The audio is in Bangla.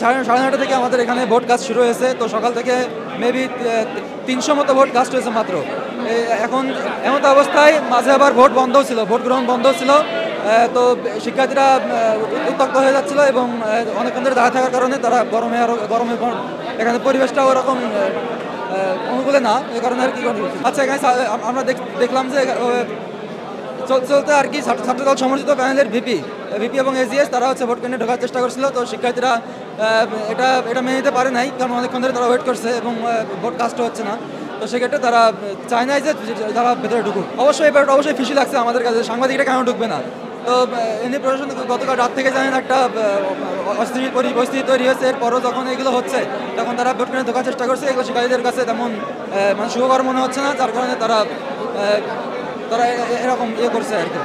সাড়ে 9টা থেকে আমাদের এখানে ভোট কাজ শুরু হয়েছে। তো সকাল থেকে মেবি 300 মতো ভোট কাস্ট হয়েছে মাত্র। এখন এমন অবস্থায় মাঝে আবার ভোট বন্ধও ছিল, ভোট গ্রহণ বন্ধ ছিল। তো শিক্ষার্থীরা উত্তক্ত হয়ে যাচ্ছিল এবং অনেকক্ষণ ধরে দাঁড়িয়ে থাকার কারণে তারা গরমে এখানে পরিবেশটা ওরকম অনুকূলে না, এই কারণে আর কি আচ্ছা এখানে আমরা দেখলাম যে চলতে আর কি ছাত্রদল সমর্থিত প্যানেলের ভিপি এবং এজিএস তারা হচ্ছে ভোট কেন্দ্রে ঢোকার চেষ্টা করছিল। তো শিক্ষার্থীরা এটা মেনে নিতে পারে নাই, কারণ অনেকক্ষণ ধরে তারা ওয়েট করছে এবং ভোট কাস্ট হচ্ছে না। তো সেক্ষেত্রে তারা চায় নাই যে তারা ভেতরে ঢুকুক। অবশ্যই এবার অবশ্যই খুশি লাগছে আমাদের কাছে, সাংবাদিকরা কেন ঢুকবে না। তো এমনি প্রশাসন গতকাল রাত থেকে জানেন একটা অস্থির পরিস্থিতি তৈরি হয়েছে। এরপরও যখন এগুলো হচ্ছে তখন তারা ভোট কেন্দ্রে ঢোকার চেষ্টা করছে। এগুলো শিক্ষার্থীদের কাছে তেমন মানে শুভকর মনে হচ্ছে না, যার কারণে তারা এরকম করছে আর কি।